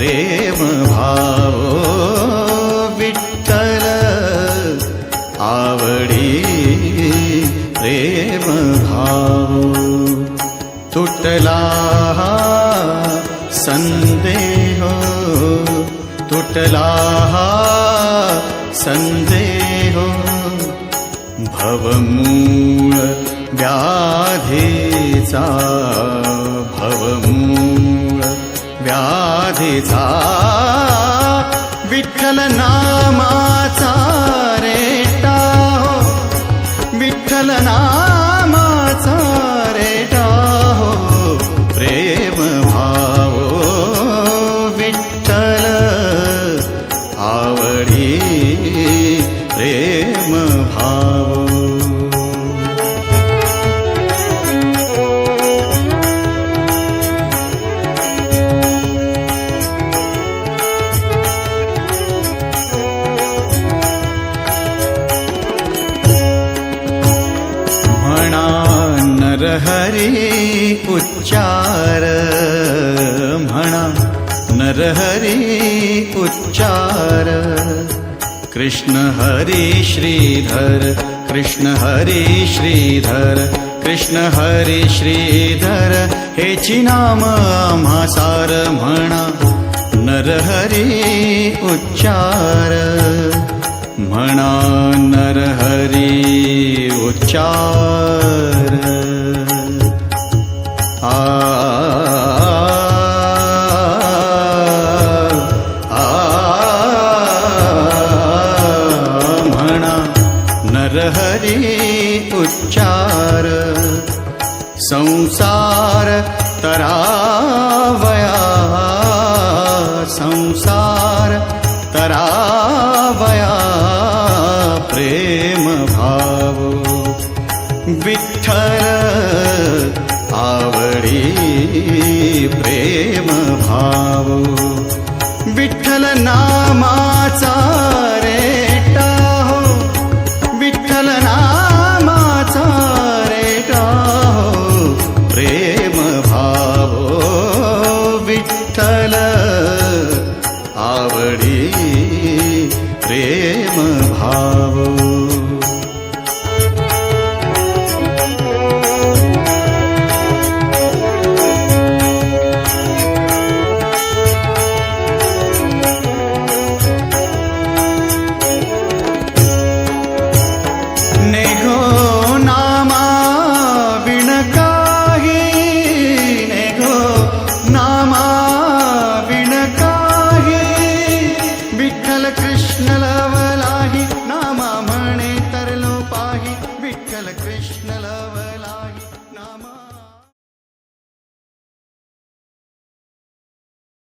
प्रेम भाव विठ्ठल आवडी प्रेम भाव तुटला संदेह तुटला संदेह भवमूळ व्याधीचा भवमूळ व्याधीचा विठ्ठल नामाचा रेटा हो विठ्ठल नामाचा रेटा हो प्रेम भाव विठ्ठल आवडी प्रेम भाव नरहरी उच्चार म्हणा नरहरी उच्चार कृष्ण हरी श्रीधर कृष्ण हरी श्रीधर कृष्ण हरी श्रीधर हेची नाम आम्हा सार म्हणा नरहरी उच्चार म्हणा नरहरी उच्चार म्हणा नरहरी उच्चार संसार तरावया संसार तरावया प्रेम भाव विठ्ठल आवडी प्रेम भाव विठ्ठल नामाचा रेटा हो विठ्ठल नामाचा रेटा हो प्रेम भाव विठ्ठल आवडी प्रेम